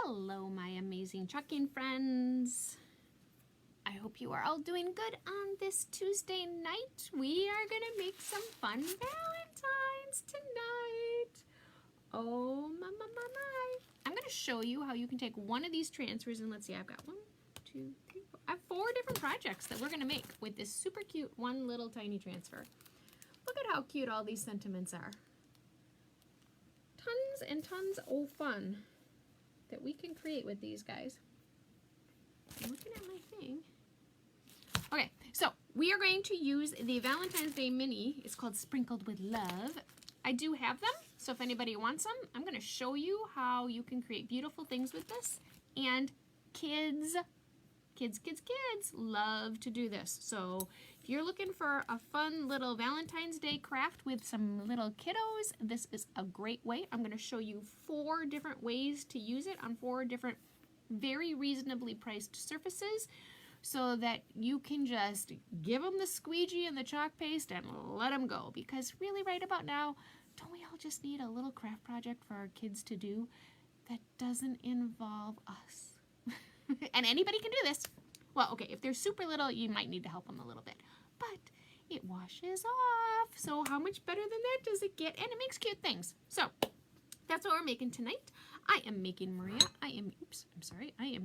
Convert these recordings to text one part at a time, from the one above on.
Hello, my amazing chalking friends. I hope you are all doing good on this Tuesday night. We are going to make some fun Valentines tonight. Oh, my. I'm going to show you how you can take one of these transfers, and let's see, I've got 1, 2, 3, 4. I have 4 different projects that we're going to make with this super cute one little tiny transfer. Look at how cute all these sentiments are. Tons and tons of fun that we can create with these guys. I'm looking at my thing. Okay, so we are going to use the Valentine's Day mini. It's called Sprinkled with Love. I do have them, so if anybody wants them, I'm going to show you how you can create beautiful things with this. And kids love to do this. So if you're looking for a fun little Valentine's Day craft with some little kiddos, this is a great way. I'm going to show you 4 different ways to use it on 4 different very reasonably priced surfaces so that you can just give them the squeegee and the chalk paste and let them go. Because really right about now, don't we all just need a little craft project for our kids to do that doesn't involve us? And anybody can do this. Well, okay, if they're super little, you might need to help them a little bit. But it washes off. So how much better than that does it get? And it makes cute things. So that's what we're making tonight. I am making Maria. I am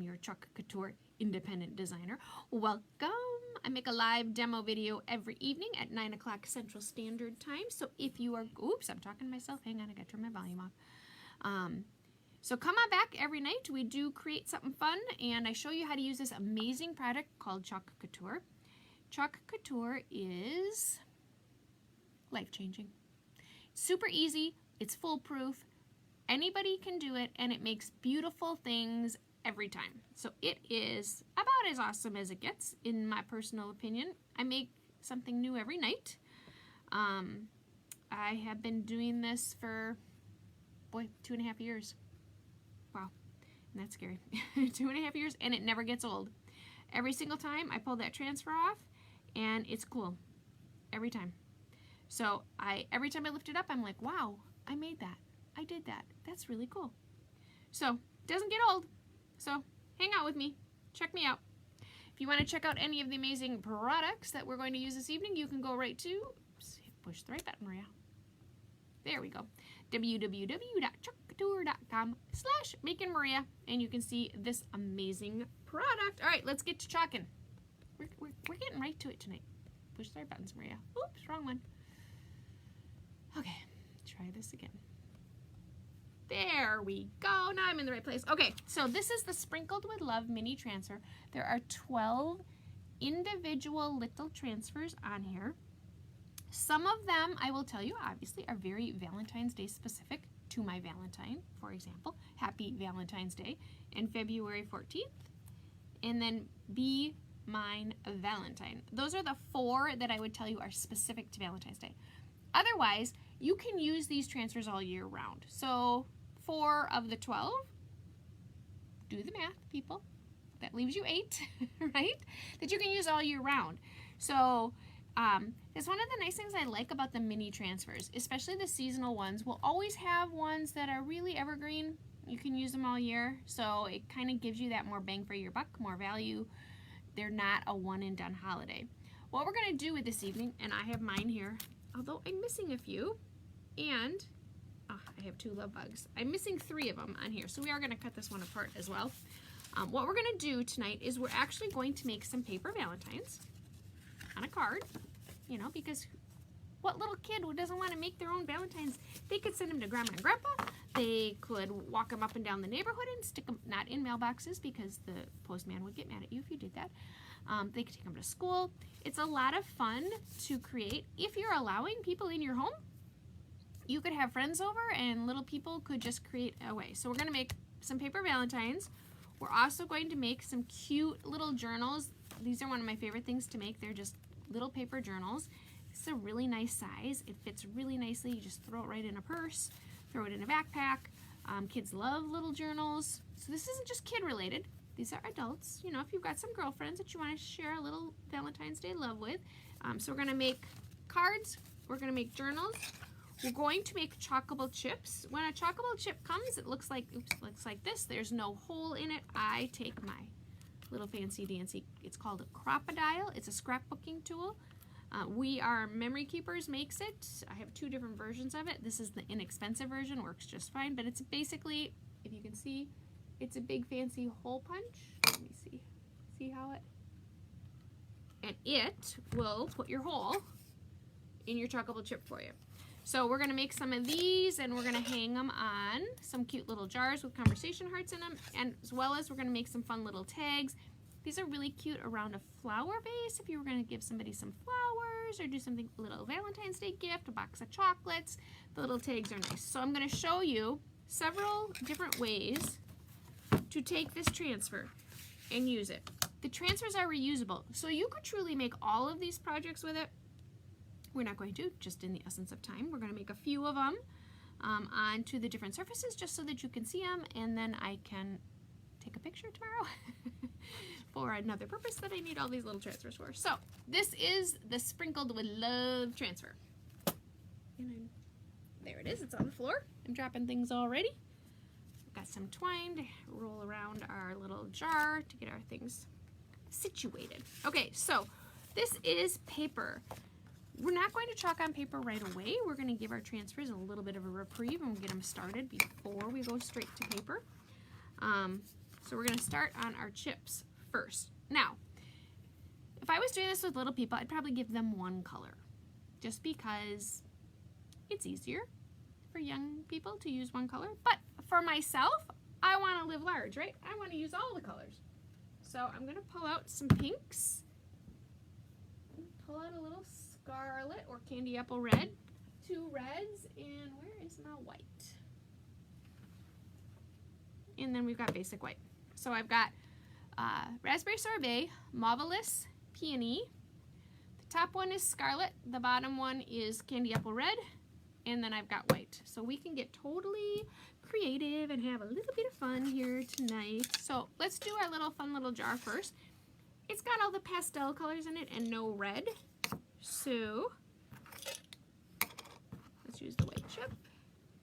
your Chalk Couture independent designer. Welcome. I make a live demo video every evening at 9 o'clock Central Standard Time. So if you are, oops, I'm talking to myself. Hang on, I got to turn my volume off. So come on back every night. We do create something fun, and I show you how to use this amazing product called Chalk Couture. Chalk Couture is life-changing. Super easy. It's foolproof. Anybody can do it, and it makes beautiful things every time. So it is about as awesome as it gets, in my personal opinion. I make something new every night. I have been doing this for, boy, 2.5 years. Wow, and that's scary. 2.5 years, and it never gets old. Every single time I pull that transfer off, and it's cool. Every time. So every time I lift it up, I'm like, wow, I made that. I did that. That's really cool. So, it doesn't get old. So, hang out with me. Check me out. If you want to check out any of the amazing products that we're going to use this evening, you can go right to, oops, push the right button, Maria. There we go. www.chalkcouture.com/makingmaria, and you can see this amazing product. All right, let's get to chalking. We're getting right to it tonight. Push the right buttons, Maria. Oops, wrong one. Okay, try this again. There we go. Now I'm in the right place. Okay, so this is the Sprinkled with Love mini transfer. There are 12 individual little transfers on here. Some of them, I will tell you, obviously, are very Valentine's Day specific to my Valentine, for example. Happy Valentine's Day, and February 14th. And then Be Mine Valentine. Those are the 4 that I would tell you are specific to Valentine's Day. Otherwise, you can use these transfers all year round. So 4 of the 12, do the math, people. That leaves you 8, right? That you can use all year round. So that's one of the nice things I like about the mini transfers, especially the seasonal ones. We'll always have ones that are really evergreen. You can use them all year, so it kind of gives you that more bang for your buck, more value. They're not a one and done holiday. What we're going to do with this evening, and I have mine here, although I'm missing a few, and I have 2 love bugs. I'm missing 3 of them on here, so we are going to cut this one apart as well. What we're going to do tonight is we're actually going to make some paper Valentines on a card, you know, because what little kid who doesn't want to make their own Valentines? They could send them to Grandma and Grandpa. They could walk them up and down the neighborhood and stick them, not in mailboxes because the postman would get mad at you if you did that. They could take them to school. It's a lot of fun to create. If you're allowing people in your home, you could have friends over and little people could just create a way. So we're going to make some paper Valentines. We're also going to make some cute little journals. These are one of my favorite things to make. They're just little paper journals. It's a really nice size. It fits really nicely. You just throw it right in a purse, throw it in a backpack. Kids love little journals. So this isn't just kid related. These are adults. You know, if you've got some girlfriends that you want to share a little Valentine's Day love with. So we're going to make cards. We're going to make journals. we're going to make chalkable chips. When a chalkable chip comes, it looks like, looks like this. There's no hole in it. I take my little fancy dancy, it's called a crocodile. It's a scrapbooking tool. Memory Keepers makes it. I have 2 different versions of it. This is the inexpensive version, works just fine, but it's basically, if you can see, it's a big fancy hole punch. Let me see how it, and it will put your hole in your chalkable chip for you. So we're gonna make some of these and we're gonna hang them on some cute little jars with conversation hearts in them, and as well as we're gonna make some fun little tags. These are really cute around a flower vase if you were gonna give somebody some flowers or do something, a little Valentine's Day gift, a box of chocolates. The little tags are nice. So I'm gonna show you several different ways to take this transfer and use it. The transfers are reusable, so you could truly make all of these projects with it. We're not going to, just in the essence of time. We're going to make a few of them onto the different surfaces just so that you can see them, and then I can take a picture tomorrow for another purpose that I need all these little transfers for. So this is the Sprinkled with Love transfer. And there it is, it's on the floor. I'm dropping things already. Got some twine to roll around our little jar to get our things situated. Okay, so this is paper. We're not going to chalk on paper right away. We're going to give our transfers a little bit of a reprieve and we'll get them started before we go straight to paper. So we're going to start on our chips first. Now, if I was doing this with little people, I'd probably give them one color, just because it's easier for young people to use one color. But for myself, I want to live large, right? I want to use all the colors. So I'm going to pull out some pinks, pull out a little scarlet or candy apple red, 2 reds, and where is my white? And then we've got basic white. So I've got raspberry sorbet, marvelous peony. The top one is scarlet, the bottom one is candy apple red, and then I've got white. So we can get totally creative and have a little bit of fun here tonight. So let's do our little fun little jar first. It's got all the pastel colors in it and no red. So let's use the white chip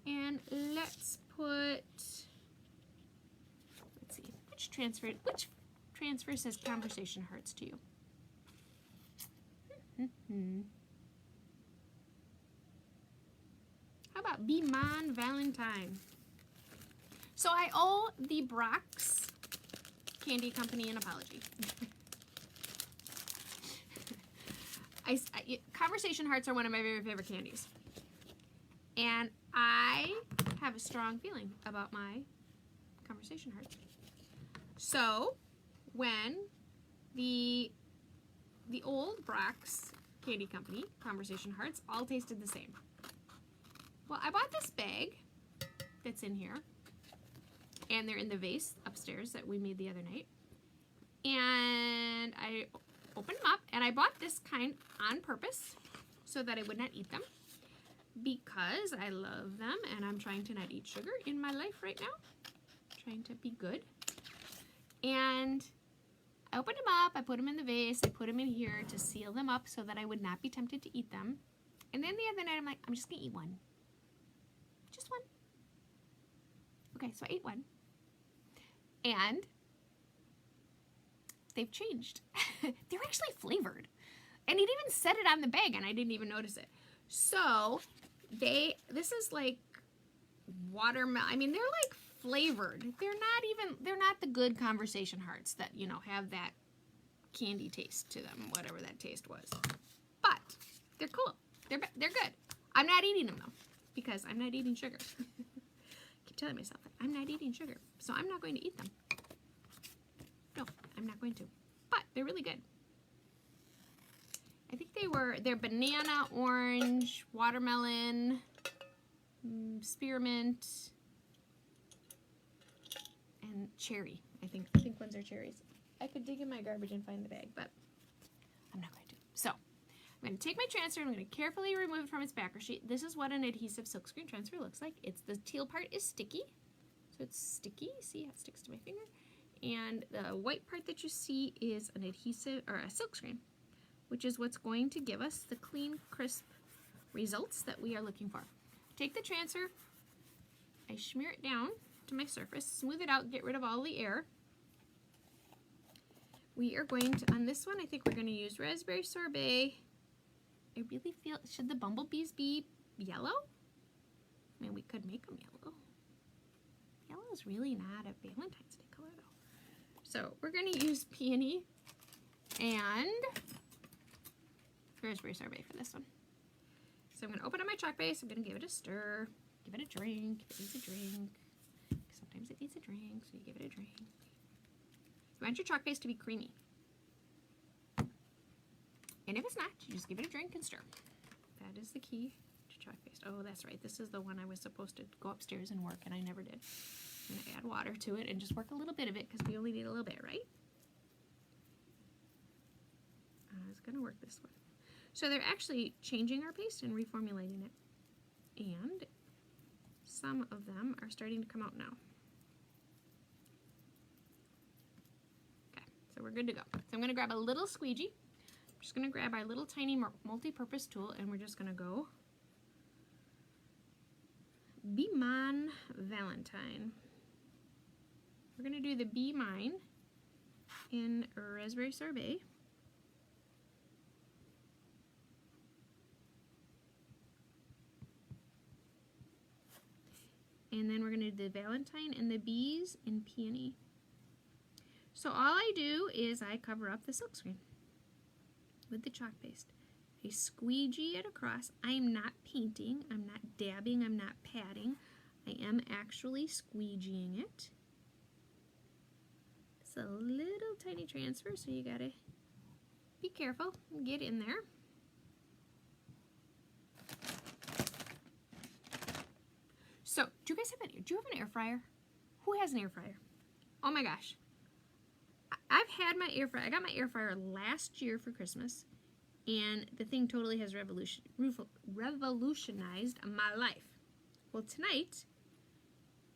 and let's put, let's see, which transfer says conversation hearts to you? How about Be Mine Valentine? So I owe the Brock's Candy Company an apology. Conversation hearts are one of my very favorite candies. And I have a strong feeling about my conversation hearts. So when the old Brock's Candy Company conversation hearts all tasted the same. Well, I bought this bag that's in here, and they're in the vase upstairs that we made the other night. And I opened them up, and I bought this kind on purpose so that I would not eat them, because I love them and I'm trying to not eat sugar in my life right now. Trying to be good. And I opened them up, I put them in the vase, I put them in here to seal them up so that I would not be tempted to eat them. And then the other night I'm like, I'm just gonna eat one. Just one. Okay, so I ate one. And they've changed. They're actually flavored. And it even said it on the bag and I didn't even notice it. So this is like watermelon. I mean, they're like flavored. They're not the good conversation hearts that, you know, have that candy taste to them, whatever that taste was. But they're cool. They're good. I'm not eating them though, because I'm not eating sugar. I keep telling myself that I'm not eating sugar, so I'm not going to eat them. No, I'm not going to. But they're really good. I think they're banana, orange, watermelon, spearmint, and cherry. I think ones are cherries. I could dig in my garbage and find the bag, but I'm not going to. So I'm going to take my transfer and I'm going to carefully remove it from its backer sheet. This is what an adhesive silkscreen transfer looks like. The teal part is sticky, so it's sticky. See how it sticks to my finger? And the white part that you see is an adhesive or a silkscreen, which is what's going to give us the clean, crisp results that we are looking for. take the transfer, I smear it down to my surface, smooth it out, get rid of all the air. We are going to, on this one, I think we're going to use raspberry sorbet. I really feel, should the bumblebees be yellow? I mean, we could make them yellow. Yellow is really not a Valentine's Day color though. So we're going to use peony and raspberry sorbet for this one. So I'm going to open up my chalk base. I'm going to give it a stir, give it a drink. It needs a drink. Sometimes it needs a drink, so you give it a drink. You want your chalk base to be creamy. And if it's not, you just give it a drink and stir. That is the key to chalk paste. Oh, that's right. This is the one I was supposed to go upstairs and work, and I never did. I'm going to add water to it and just work a little bit of it because we only need a little bit, right? I was going to work this one. So they're actually changing our paste and reformulating it. And some of them are starting to come out now. Okay, so we're good to go. So I'm going to grab a little squeegee. I'm just going to grab our little tiny multi-purpose tool and we're just going to go Be Mine Valentine. We're going to do the Be Mine in raspberry sorbet. And then we're going to do the Valentine and the bees in peony. So all I do is I cover up the silkscreen with the chalk paste. I squeegee it across. I am not painting, I'm not dabbing, I'm not patting. I am actually squeegeeing it. It's a little tiny transfer, so you gotta be careful and get in there. So, do you guys have do you have an air fryer? Who has an air fryer? Oh my gosh. I've had my air fryer. I got my air fryer last year for Christmas, and the thing totally has revolutionized my life. Well, tonight,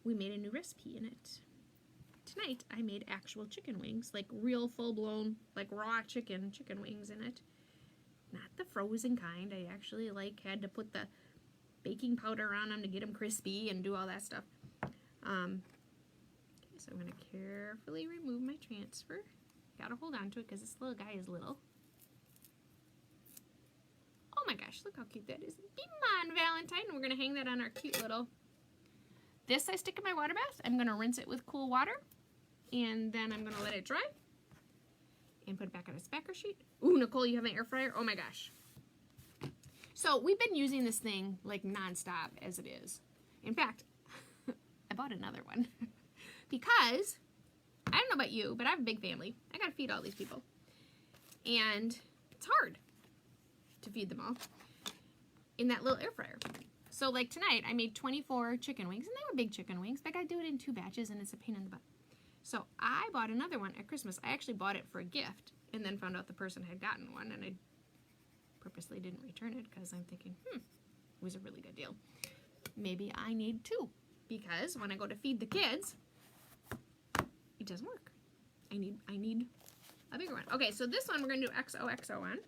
we made a new recipe in it. Tonight, I made actual chicken wings, like real full-blown, like raw chicken wings in it. Not the frozen kind. I actually had to put the baking powder on them to get them crispy and do all that stuff. So I'm going to carefully remove my transfer. Gotta hold on to it because this little guy is little. Oh my gosh, look how cute that is. Be Mine Valentine. And we're going to hang that on our cute little... This I stick in my water bath. I'm going to rinse it with cool water. And then I'm going to let it dry. And put it back on a spacker sheet. Ooh, Nicole, you have an air fryer? Oh my gosh. So we've been using this thing like nonstop as it is. In fact, I bought another one. Because, I don't know about you, but I have a big family. I gotta feed all these people. And it's hard to feed them all in that little air fryer. So like tonight, I made 24 chicken wings, and they were big chicken wings, but I gotta do it in 2 batches, and it's a pain in the butt. So I bought another one at Christmas. I actually bought it for a gift, and then found out the person had gotten one, and I purposely didn't return it, because I'm thinking, it was a really good deal. Maybe I need 2, because when I go to feed the kids, it doesn't work. I need a bigger one. Okay, so this one we're going to do XOXO on.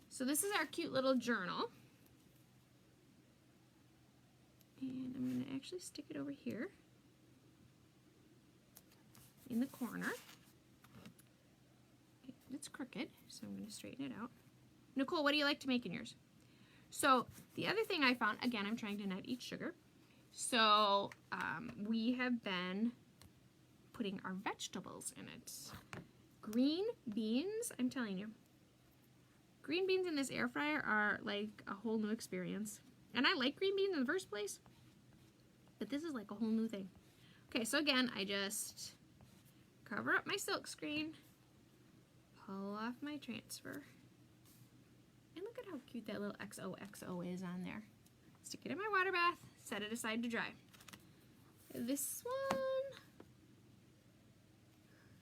So this is our cute little journal. And I'm going to actually stick it over here in the corner. Okay, it's crooked, so I'm going to straighten it out. Nicole, what do you like to make in yours? So the other thing I found, again, I'm trying to not eat sugar. So we have been putting our vegetables in it. Green beans, I'm telling you. Green beans in this air fryer are like a whole new experience. And I like green beans in the first place, but this is like a whole new thing. Okay, so again, I just cover up my silk screen, pull off my transfer, and look at how cute that little XOXO is on there. Stick it in my water bath, set it aside to dry. This one,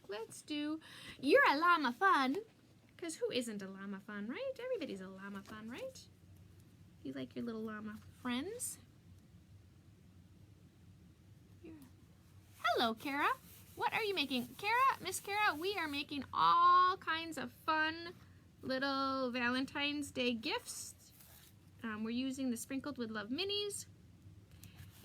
let's do You're a Llama Fun, because who isn't a llama fun, right? Everybody's a llama fun, right? You like your little llama friends? Hello, Kara. What are you making? Kara, Miss Kara, we are making all kinds of fun little Valentine's Day gifts We're using the Sprinkled with Love minis,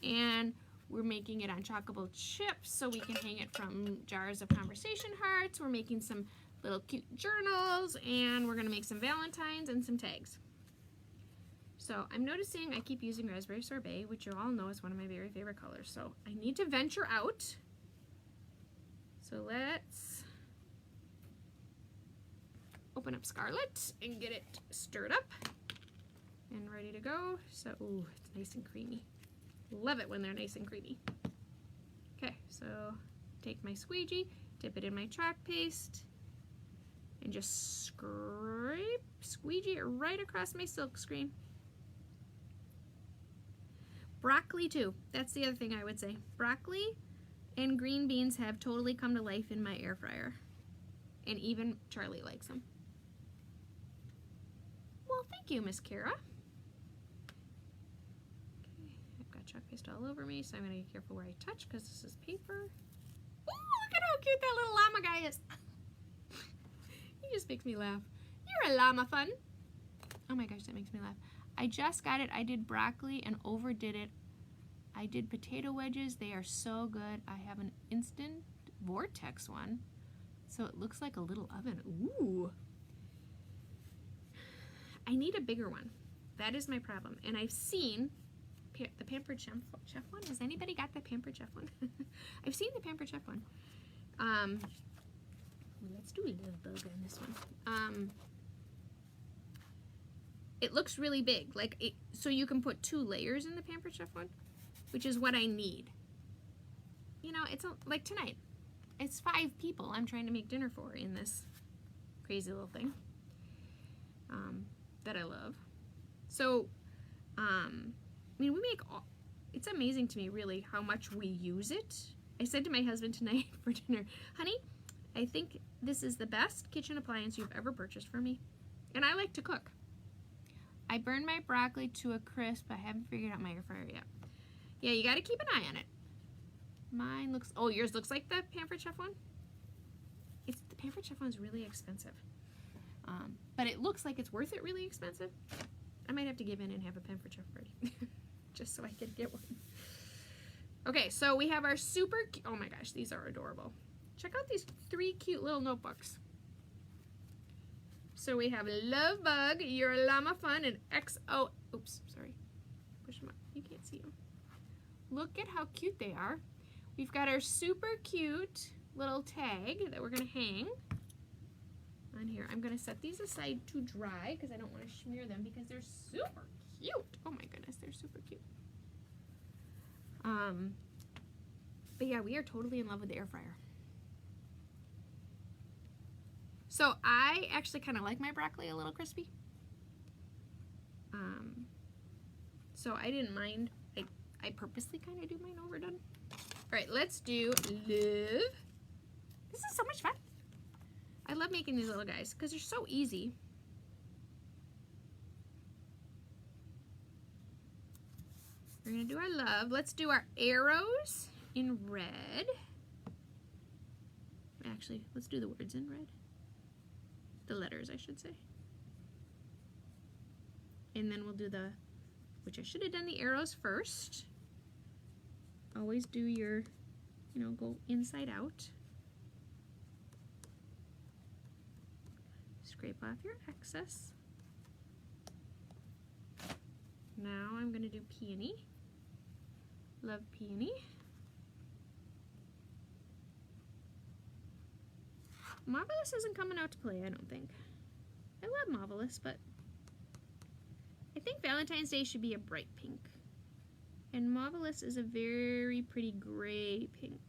and we're making it on chockable chips so we can hang it from jars of conversation hearts. We're making some little cute journals, and we're gonna make some valentines and some tags. So I'm noticing I keep using Raspberry Sorbet, which you all know is one of my very favorite colors. So I need to venture out. So let's open up Scarlet and get it stirred up and ready to go. So, ooh, it's nice and creamy. Love it when they're nice and creamy. Okay, so take my squeegee, dip it in my chalk paste, and just squeegee it right across my silk screen. Broccoli too, that's the other thing I would say. Broccoli and green beans have totally come to life in my air fryer. And even Charlie likes them. Well, thank you, Miss Kara. Chalk paste all over me, so I'm going to be careful where I touch because this is paper. Ooh, look at how cute that little llama guy is. He just makes me laugh. You're a llama fun. Oh my gosh, that makes me laugh. I just got it. I did broccoli and overdid it. I did potato wedges. They are so good. I have an instant vortex one, so it looks like a little oven. Ooh. I need a bigger one. That is my problem. And I've seen the Pampered Chef one. Has anybody got the Pampered Chef one? I've seen the Pampered Chef one. Let's do a little bug on this one. It looks really big, so you can put 2 layers in the Pampered Chef one, which is what I need. You know, it's like tonight. It's 5 people I'm trying to make dinner for in this crazy little thing that I love. So, I mean, we make it's amazing to me, really, how much we use it. I said to my husband tonight for dinner, honey, I think this is the best kitchen appliance you've ever purchased for me. And I like to cook. I burned my broccoli to a crisp. I haven't figured out my air fryer yet. Yeah, you got to keep an eye on it. Mine looks, oh, yours looks like the Pampered Chef one? The Pampered Chef one's really expensive. But it looks like it's worth it really expensive. I might have to give in and have a Pampered Chef ready. Just so I can get one. Okay, so we have our super, oh my gosh, these are adorable. Check out these 3 cute little notebooks. So we have Love Bug, You're a Llama Fun, and XO, oops, sorry. Push them up, you can't see them. Look at how cute they are. We've got our super cute little tag that we're gonna hang on here. I'm gonna set these aside to dry because I don't want to smear them because they're super cute. Oh my goodness, they're super cute. But yeah, we are totally in love with the air fryer. So I actually kind of like my broccoli a little crispy. So I didn't mind. I purposely kind of do mine overdone. All right, let's do Love. This is so much fun. I love making these little guys because they're so easy. We're gonna do our love. Let's do our arrows in red. Actually, let's do the words in red. The letters, I should say. And then we'll do the, which I should have done the arrows first. Always do your, go inside out. Scrape off your excess. Now I'm going to do peony. Love peony. Marvelous isn't coming out to play, I don't think. I love Marvelous, but I think Valentine's Day should be a bright pink. And Marvelous is a very pretty gray pink.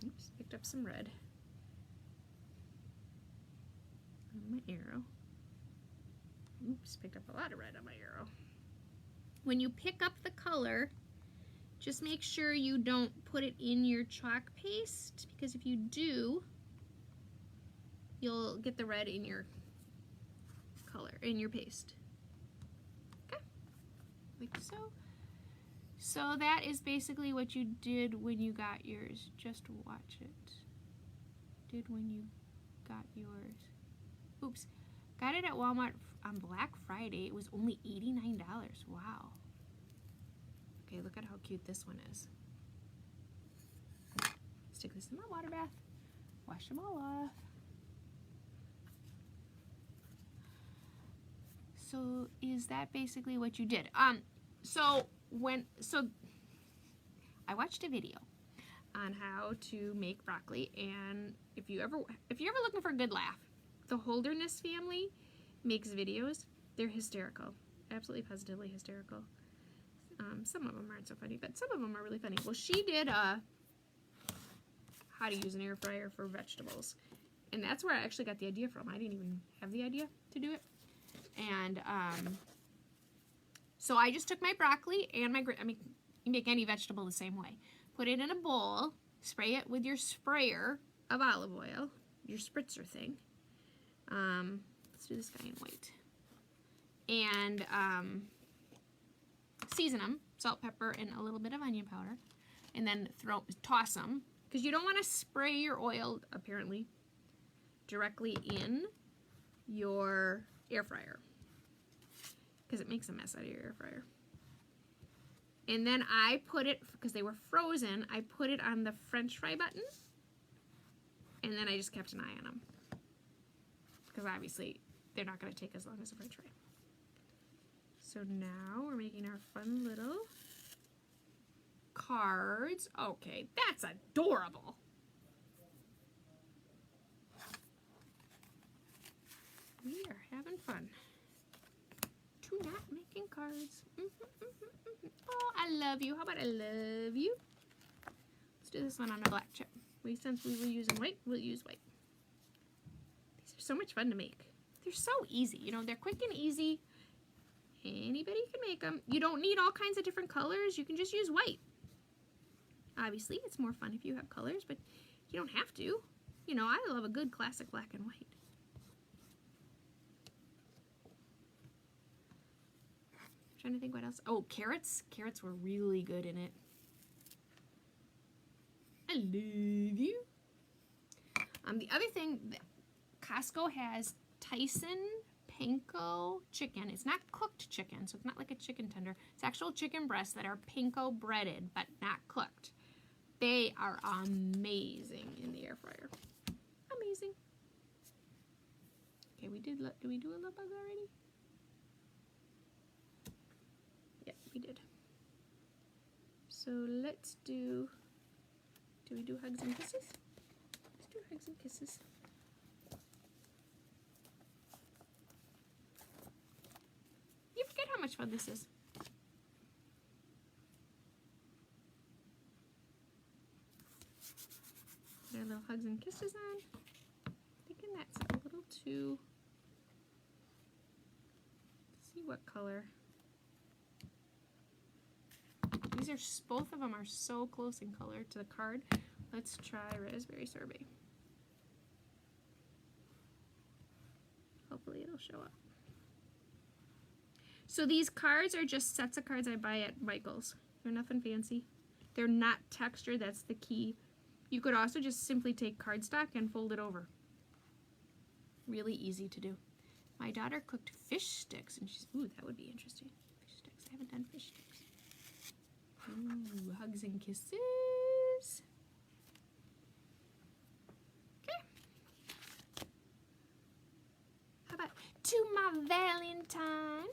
Oops, picked up some red on my arrow. Oops, picked up a lot of red on my arrow. When you pick up the color, just make sure you don't put it in your chalk paste, because if you do, you'll get the red in your color, in your paste. Okay, like so. So that is basically what you did when you got yours. Just watch it. Did when you got yours. Oops, got it at Walmart on Black Friday, it was only $89. Wow. Okay, look at how cute this one is. Stick this in my water bath. Wash them all off. So is that basically what you did? So I watched a video on how to make broccoli, and if you're ever looking for a good laugh, the Holderness family makes videos. They're hysterical, absolutely positively hysterical. Some of them aren't so funny, but some of them are really funny. Well, she did how to use an air fryer for vegetables, and that's where I actually got the idea from. I didn't even have the idea to do it, and so I just took my broccoli and my you make any vegetable the same way. Put it in a bowl, spray it with your sprayer of olive oil, your spritzer thing. Let's do this guy in white. And season them, salt, pepper, and a little bit of onion powder. And then toss them, because you don't want to spray your oil, apparently, directly in your air fryer, because it makes a mess out of your air fryer. And then I put it, because they were frozen, I put it on the French fry button, and then I just kept an eye on them, because obviously they're not going to take as long as a French fry. So now we're making our fun little cards. Okay, that's adorable. We are having fun. Not making cards. Oh, I love you. How about I love you? Let's do this one on a black chip. Since we were using white, we'll use white. These are so much fun to make. They're so easy. You know, they're quick and easy. Anybody can make them. You don't need all kinds of different colors. You can just use white. Obviously, it's more fun if you have colors, but you don't have to. You know, I love a good classic black and white. Trying to think what else. Oh, carrots. Carrots were really good in it. I love you. The other thing, Costco has Tyson panko chicken. It's not cooked chicken, so it's not like a chicken tender. It's actual chicken breasts that are panko breaded, but not cooked. They are amazing in the air fryer. Amazing. Okay, did we do a little bug already? We did. So let's do we do hugs and kisses? Let's do hugs and kisses. You forget how much fun this is. Put our little hugs and kisses on. Thinking that's a little too, let's see what color. These are, both of them are so close in color to the card. Let's try raspberry sorbet. Hopefully it'll show up. So these cards are just sets of cards I buy at Michael's. They're nothing fancy. They're not textured, that's the key. You could also just simply take cardstock and fold it over. Really easy to do. My daughter cooked fish sticks, and she's, ooh, that would be interesting. Fish sticks, I haven't done fish sticks. Ooh, hugs and kisses. Okay. How about to my Valentine?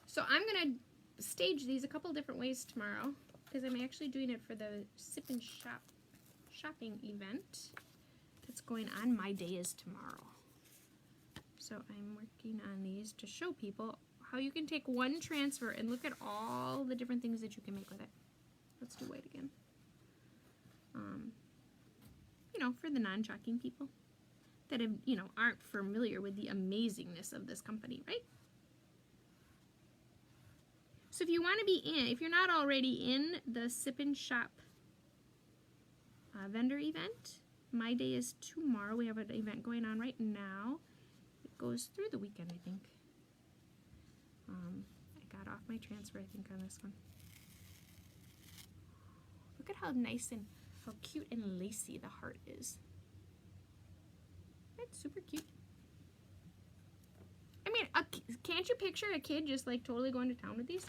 So I'm going to stage these a couple different ways tomorrow, because I'm actually doing it for the Sip and Shop shopping event that's going on. My day is tomorrow. So I'm working on these to show people how you can take one transfer and look at all the different things that you can make with it. Let's do white again. You know, for the non-chalking people that have, you know, aren't familiar with the amazingness of this company, right? So if you want to be in, if you're not already in the Sip and Shop vendor event, my day is tomorrow. We have an event going on right now. It goes through the weekend, I think. I got off my transfer, I think, on this one. Look at how nice and how cute and lacy the heart is. That's super cute. can't you picture a kid just like totally going to town with these?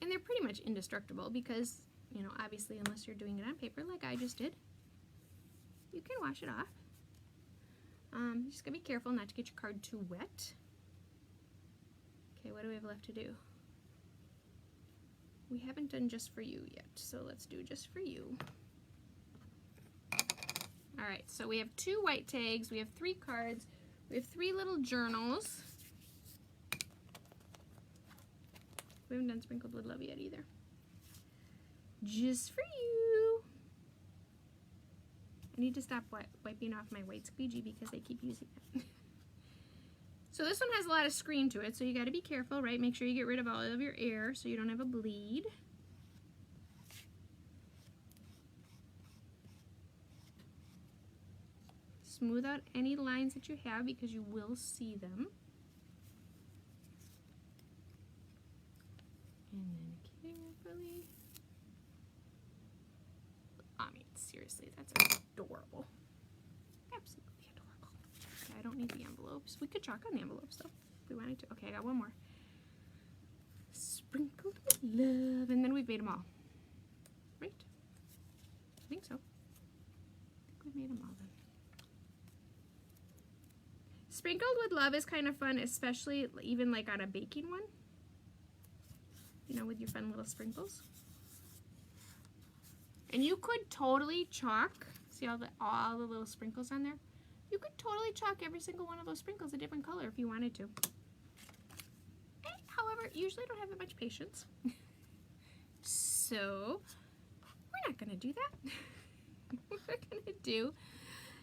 And they're pretty much indestructible because, you know, obviously unless you're doing it on paper like I just did, you can wash it off. You just gotta be careful not to get your card too wet. Okay, what do we have left to do? We haven't done just for you yet, so let's do just for you. Alright, so we have 2 white tags, we have 3 cards, we have 3 little journals. We haven't done Sprinkled with Love yet either. Just for you. I need to stop wiping off my white squeegee because I keep using it. So this one has a lot of screen to it, so you got to be careful, right? Make sure you get rid of all of your air so you don't have a bleed. Smooth out any lines that you have because you will see them. And then carefully. I mean, seriously, that's adorable. Absolutely adorable. Okay, I don't need the envelopes. We could chalk on the envelopes though, if we wanted to. Okay, I got one more. Sprinkled with Love. And then we've made them all. Right? I think so. I think we made them all then. Sprinkled with Love is kind of fun, especially even like on a baking one. You know, with your fun little sprinkles. And you could totally chalk, see all the little sprinkles on there? You could totally chalk every single one of those sprinkles a different color if you wanted to. However, usually I don't have that much patience. So, we're not going to do that. We're going to do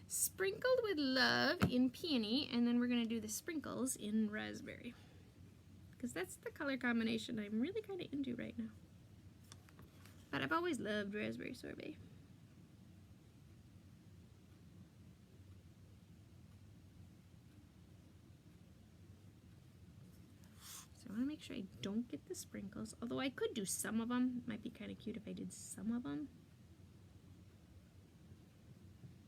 Sprinkled with Love in Peony, and then we're going to do the sprinkles in Raspberry. Because that's the color combination I'm really kind of into right now. But I've always loved Raspberry Sorbet. So I want to make sure I don't get the sprinkles, although I could do some of them. Might be kind of cute if I did some of them.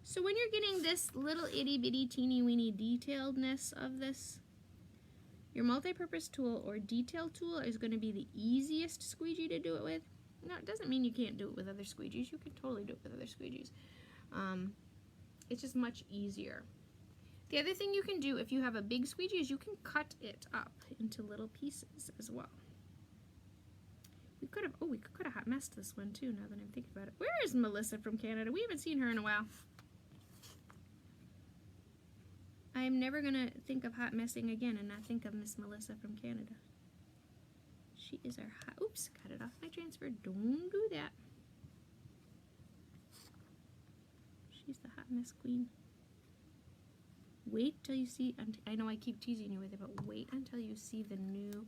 So when you're getting this little itty bitty teeny weeny detailedness of this, your multi-purpose tool or detail tool is going to be the easiest squeegee to do it with. No, it doesn't mean you can't do it with other squeegees. You can totally do it with other squeegees. It's just much easier. The other thing you can do if you have a big squeegee is you can cut it up into little pieces as well. We could have hot messed this one too now that I'm thinking about it. Where is Melissa from Canada? We haven't seen her in a while. I'm never going to think of hot messing again and not think of Miss Melissa from Canada. She is our hot... Oops, got it off my transfer. Don't do that. She's the hot mess queen. Wait till you see... I know I keep teasing you with it, but wait until you see the new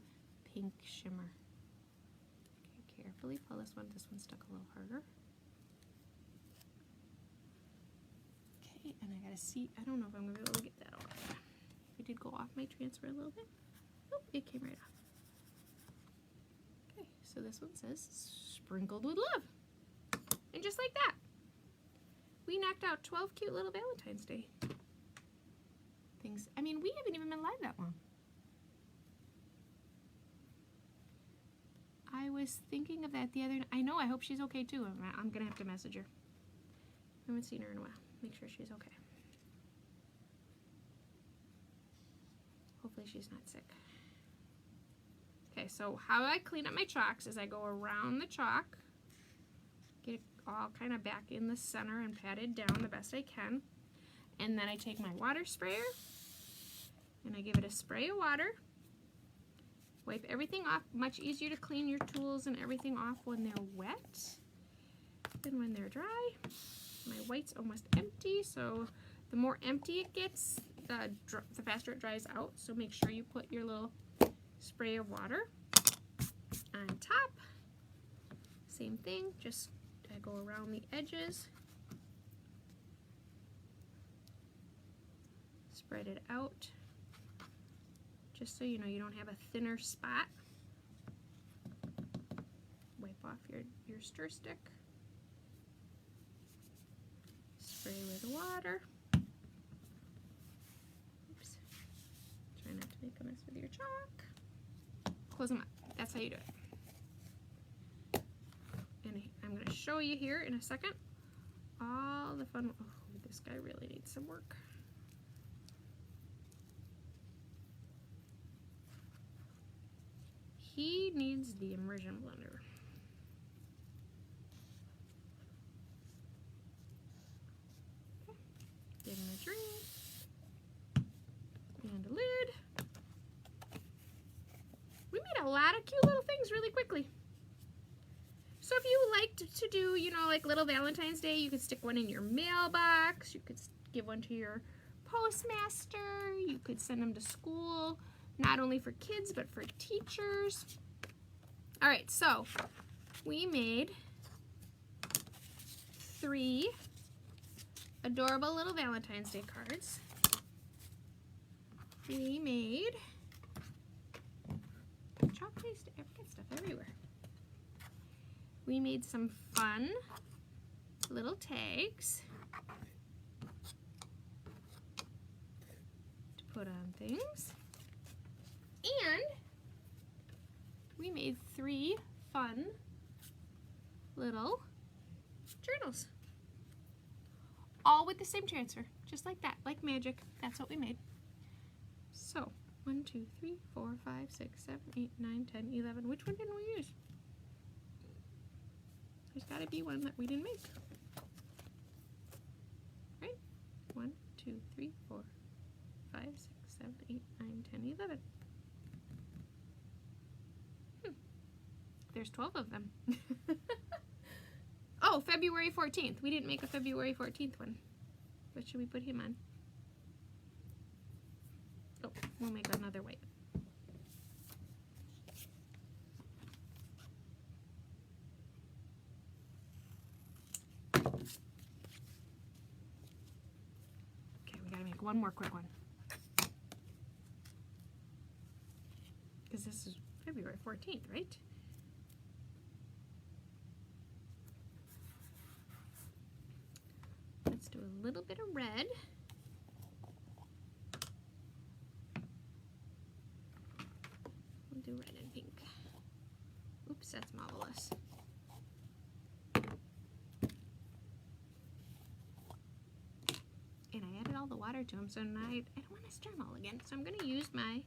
pink shimmer. Okay, carefully pull this one. This one stuck a little harder. And I gotta see, I don't know if I'm gonna be able to get that off. It did go off my transfer a little bit. Nope, it came right off. Okay, so this one says Sprinkled with Love. And just like that, we knocked out 12 cute little Valentine's Day things. I mean, we haven't even been live that long. I was thinking of that the other night. I know, I hope she's okay too. I'm gonna have to message her. I haven't seen her in a while. Make sure she's okay. Hopefully she's not sick. Okay, so how I clean up my chalks is I go around the chalk, get it all kind of back in the center and pat it down the best I can. And then I take my water sprayer and I give it a spray of water. Wipe everything off. Much easier to clean your tools and everything off when they're wet than when they're dry. My white's almost empty, so the more empty it gets, the faster it dries out. So make sure you put your little spray of water on top. Same thing, just I go around the edges, spread it out, just so you know you don't have a thinner spot. Wipe off your stir stick. Spray with water. Oops. make a mess with your chalk. Close them up. That's how you do it. And I'm going to show you here in a second all the fun. Oh, this guy really needs some work. He needs the immersion blender. Okay. Give him a drink and a lid. We made a lot of cute little things really quickly. So if you liked to do, you know, like little Valentine's Day, you could stick one in your mailbox. You could give one to your postmaster. You could send them to school, not only for kids, but for teachers. All right, so we made 3 adorable little Valentine's Day cards. We made chalk paste, get stuff everywhere. We made some fun little tags to put on things. And we made 3 fun little journals. All with the same transfer, just like that, like magic. That's what we made. So, 1, 2, 3, 4, 5, 6, 7, 8, 9, 10, 11. Which one didn't we use? There's got to be one that we didn't make. Right? 1, 2, 3, 4, 5, 6, 7, 8, 9, 10, 11. There's 12 of them. Oh, February 14th. We didn't make a February 14th one. What should we put him on? Oh, we'll make another white. Okay, we gotta make one more quick one. Because this is February 14th, right? Let's do a little bit of red. We'll do red and pink. Oops, that's marvelous. And I added all the water to them, so now I don't want to stir them all again. So I'm going to use my...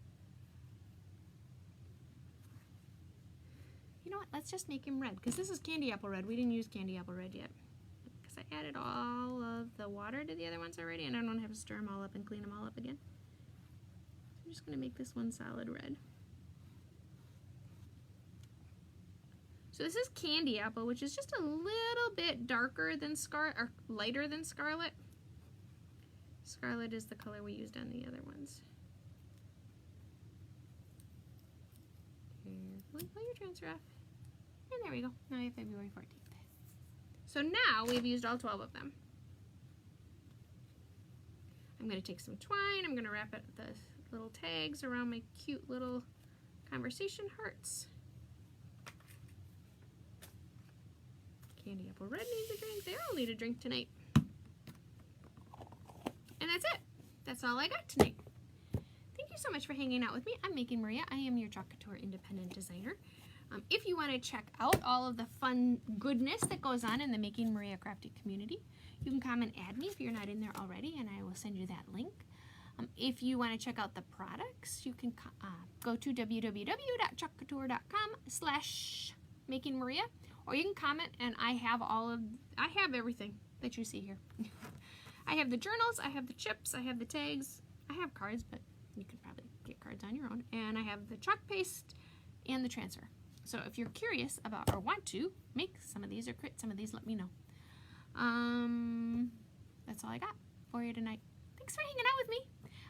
You know what? Let's just make him red, because this is candy apple red. We didn't use candy apple red yet. Because I added all of the water to the other ones already, and I don't have to stir them all up and clean them all up again. So I'm just going to make this one solid red. So this is candy apple, which is just a little bit darker than scarlet, or lighter than scarlet. Scarlet is the color we used on the other ones. Carefully pull your transfer off. And there we go. Now we have February 14th. So now we've used all 12 of them. I'm going to take some twine. I'm going to wrap it, the little tags around my cute little conversation hearts. Candy apple red needs a drink. They all need a drink tonight. And that's it. That's all I got tonight. Thank you so much for hanging out with me. I'm Making Maria. I am your Chalk Couture independent designer. If you want to check out all of the fun goodness that goes on in the Making Maria Crafty community, you can come and add me if you're not in there already, and I will send you that link. If you want to check out the products, you can go to www.chalkcouture.com/makingmaria, or you can comment, and I have everything that you see here. I have the journals, I have the chips, I have the tags, I have cards, but you could probably get cards on your own, and I have the chalk paste and the transfer. So if you're curious about or want to make some of these or create some of these, let me know. That's all I got for you tonight. Thanks for hanging out with me.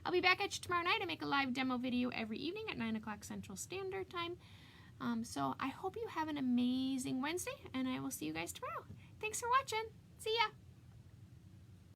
I'll be back at you tomorrow night. I make a live demo video every evening at 9 o'clock Central Standard Time. So I hope you have an amazing Wednesday, and I will see you guys tomorrow. Thanks for watching. See ya.